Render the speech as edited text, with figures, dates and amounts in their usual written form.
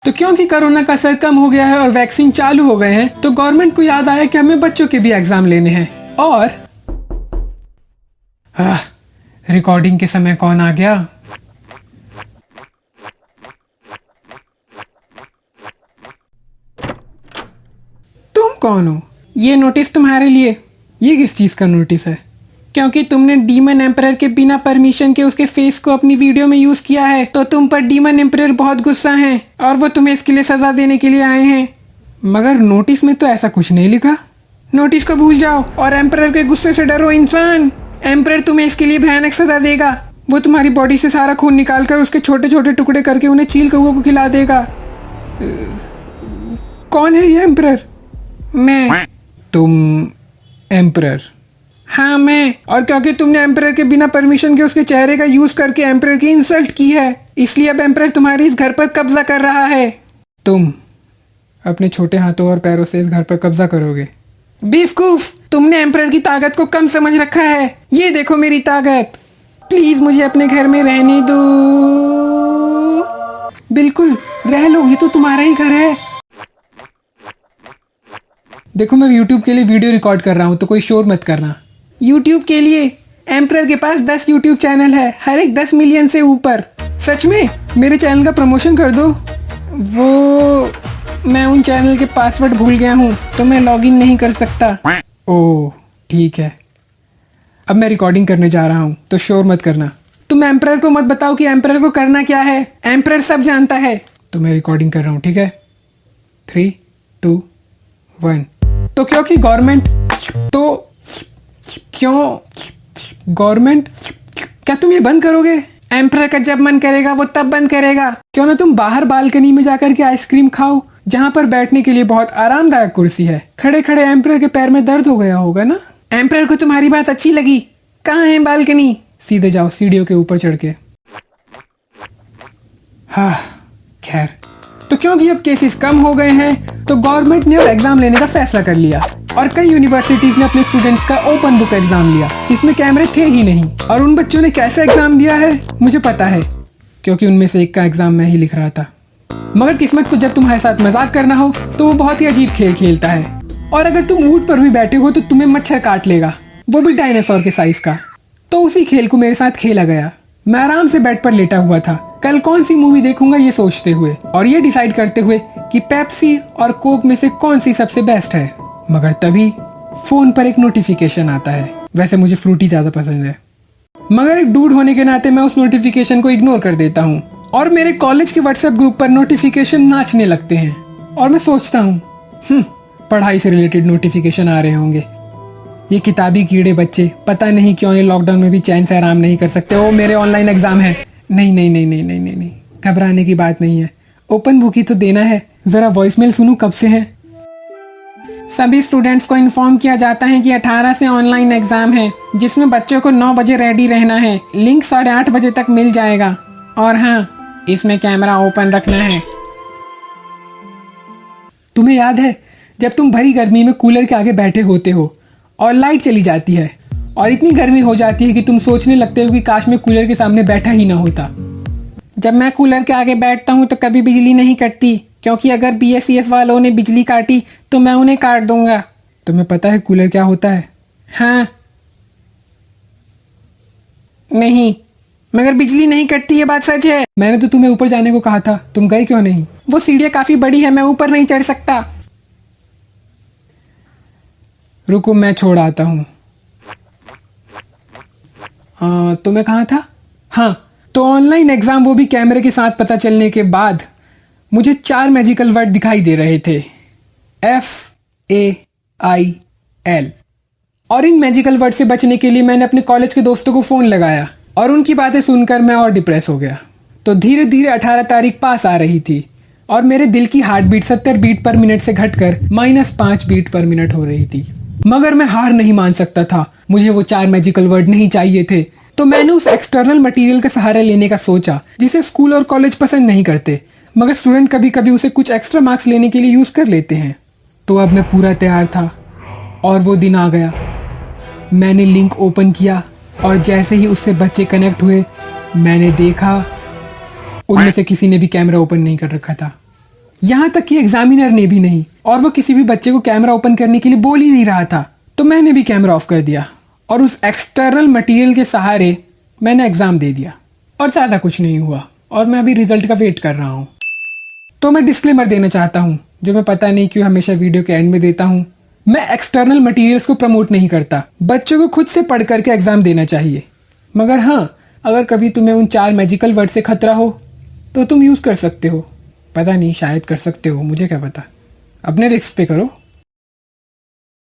तो क्योंकि कोरोना का असर कम हो गया है और वैक्सीन चालू हो गए हैं, तो गवर्नमेंट को याद आया कि हमें बच्चों के भी एग्जाम लेने हैं। और रिकॉर्डिंग के समय कौन आ गया? तुम कौन हो? ये नोटिस तुम्हारे लिए। ये किस चीज का नोटिस है? क्योंकि तुमने डीमन एम्परर के बिना परमिशन के उसके फेस को अपनी वीडियो में यूज किया है, तो तुम पर डीमन एम्परर बहुत गुस्सा हैं और वो तुम्हें इसके लिए सजा देने के लिए आए हैं। मगर नोटिस में तो ऐसा कुछ नहीं लिखा। नोटिस को भूल जाओ और एम्परर के गुस्से से डरो इंसान। एम्परर तुम्हें इसके लिए भयानक सजा देगा। वो तुम्हारी बॉडी से सारा खून निकाल कर उसके छोटे छोटे टुकड़े करके उन्हें चील कौओं को खिला देगा। कौन है ये एम्परर? मैं। तुम एम्परर? हाँ मैं। और क्योंकि तुमने एम्परर के बिना परमिशन के उसके चेहरे का यूज करके एम्परर की इंसल्ट की है, इसलिए अब एम्परर तुम्हारे इस घर पर कब्जा कर रहा है। तुम अपने छोटे हाथों और पैरों से इस घर पर कब्जा करोगे? बेवकूफ, तुमने एम्परर की ताकत को कम समझ रखा है। ये देखो मेरी ताकत। प्लीज मुझे अपने घर में रहने दो। बिल्कुल रह लो, ये तो तुम्हारा ही घर है। देखो मैं YouTube के लिए वीडियो रिकॉर्ड कर रहा हूँ, तो कोई शोर मत करना। YouTube के लिए? एम्परर के पास 10 YouTube चैनल है, हर एक 10 मिलियन से ऊपर। सच में? मेरे चैनल का प्रमोशन कर दो। वो मैं उन चैनल के पासवर्ड भूल गया हूँ, तो मैं लॉगिन नहीं कर सकता। ओह ठीक है, अब मैं रिकॉर्डिंग करने जा रहा हूँ, तो शोर मत करना। तुम एम्परर को मत बताओ कि एम्परर को करना क्या है। एम्परर सब जानता है। तो मैं रिकॉर्डिंग कर रहा हूँ, ठीक है? 3, 2, 1। तो क्योंकि गवर्नमेंट क्या तुम ये बंद करोगे? एम्परर का जब मन करेगा वो तब बंद करेगा। क्यों ना तुम बाहर बालकनी में जाकर के आइसक्रीम खाओ, जहाँ पर बैठने के लिए बहुत आरामदायक कुर्सी है। खड़े खड़े एम्परर के पैर में दर्द हो गया होगा ना? एम्परर को तुम्हारी बात अच्छी लगी। कहाँ है बालकनी? सीधे जाओ सीढ़ियों के ऊपर चढ़ के। हाँ खैर, तो क्योंकि अब केसेस कम हो गए हैं, तो गवर्नमेंट ने अब एग्जाम लेने का फैसला कर लिया और कई यूनिवर्सिटीज ने अपने स्टूडेंट्स का ओपन बुक एग्जाम लिया, जिसमें कैमरे थे ही नहीं। और उन बच्चों ने कैसे एग्जाम दिया है मुझे पता है, क्योंकि उनमें से एक का एग्जाम मैं ही लिख रहा था। मगर किस्मत को जब तुम्हारे साथ मजाक करना हो तो वो बहुत ही अजीब खेल खेलता है। और अगर तुम ऊंट पर भी बैठे हो तो तुम्हें मच्छर काट लेगा, वो भी डायनासोर के साइज का। तो उसी खेल को मेरे साथ खेला गया। मैं आराम से बेड पर लेटा हुआ था, कल कौन सी मूवी देखूंगा ये सोचते हुए और ये डिसाइड करते हुए कि पेप्सी और कोक में से कौन सी सबसे बेस्ट है। मगर तभी फोन पर एक नोटिफिकेशन आता है। वैसे मुझे फ्रूटी ज्यादा पसंद है, मगर एक डूड होने के नाते मैं उस नोटिफिकेशन को इग्नोर कर देता हूँ और मेरे कॉलेज के व्हाट्सएप ग्रुप पर नोटिफिकेशन नाचने लगते हैं। और मैं सोचता हूँ पढ़ाई से रिलेटेड नोटिफिकेशन आ रहे होंगे। ये किताबी कीड़े बच्चे पता नहीं क्यों ये लॉकडाउन में भी चैन से आराम नहीं कर सकते। ओ मेरे ऑनलाइन एग्जाम है। नहीं नहीं नहीं नहीं नहीं नहीं नहीं, घबराने की बात नहीं है। ओपन बुक ही तो देना है। जरा वॉइसमेल सुनूं कब से है। सभी स्टूडेंट्स को इन्फॉर्म किया जाता है कि 18 से ऑनलाइन एग्जाम है, जिसमें बच्चों को 9 बजे रेडी रहना है। लिंक 8:30 बजे तक मिल जाएगा। और हाँ, इसमें कैमरा ओपन रखना है। तुम्हें याद है जब तुम भरी गर्मी में कूलर के आगे बैठे होते हो और लाइट चली जाती है और इतनी गर्मी हो जाती है कि तुम सोचने लगते हो कि काश मैं कूलर के सामने बैठा ही ना होता। जब मैं कूलर के आगे बैठता हूँ तो कभी बिजली नहीं कटती, क्योंकि अगर BSES वालों ने बिजली काटी तो मैं उन्हें काट दूंगा। तुम्हें पता है कूलर क्या होता है? हाँ नहीं, मगर बिजली नहीं कटती, ये बात सच है। मैंने तो तुम्हें ऊपर जाने को कहा था, तुम गए क्यों नहीं? वो सीढ़ियाँ काफी बड़ी है, मैं ऊपर नहीं चढ़ सकता। रुको मैं छोड़ आता हूँ। तो मैं कहाँ था? हाँ, तो ऑनलाइन एग्जाम, वो भी कैमरे के साथ पता चलने के बाद मुझे 4 मैजिकल वर्ड दिखाई दे रहे थे, FAIL। और इन मैजिकल वर्ड से बचने के लिए मैंने अपने कॉलेज के दोस्तों को फोन लगाया और उनकी बातें सुनकर मैं और डिप्रेस हो गया। तो धीरे धीरे 18 तारीख पास आ रही थी और मेरे दिल की heart beat 70 beat per minute से घटकर -5 बीट पर मिनट हो रही थी। मगर मैं हार नहीं मान सकता था। मुझे वो 4 मैजिकल वर्ड नहीं चाहिए थे। तो मैंने उस एक्सटर्नल मटेरियल का सहारा लेने का सोचा जिसे स्कूल और कॉलेज पसंद नहीं करते, मगर स्टूडेंट कभी कभी उसे कुछ एक्स्ट्रा मार्क्स लेने के लिए यूज कर लेते हैं। तो अब मैं पूरा तैयार था और वो दिन आ गया। मैंने लिंक ओपन किया और जैसे ही उससे बच्चे कनेक्ट हुए, मैंने देखा उनमें से किसी ने भी कैमरा ओपन नहीं कर रखा था। यहाँ तक कि एग्जामिनर ने भी नहीं, और वो किसी भी बच्चे को कैमरा ओपन करने के लिए बोल ही नहीं रहा था। तो मैंने भी कैमरा ऑफ कर दिया और उस एक्सटर्नल मटेरियल के सहारे मैंने एग्जाम दे दिया और ज़्यादा कुछ नहीं हुआ और मैं अभी रिजल्ट का वेट कर रहा हूँ। तो मैं डिस्क्लेमर देना चाहता हूँ, जो मैं पता नहीं क्यों हमेशा वीडियो के एंड में देता हूँ। मैं एक्सटर्नल मटेरियल्स को प्रमोट नहीं करता, बच्चों को खुद से पढ़ करके एग्जाम देना चाहिए। मगर हाँ, अगर कभी तुम्हें उन 4 मैजिकल वर्ड से खतरा हो तो तुम यूज़ कर सकते हो। पता नहीं, शायद कर सकते हो, मुझे क्या पता। अपने रिस्क पे करो।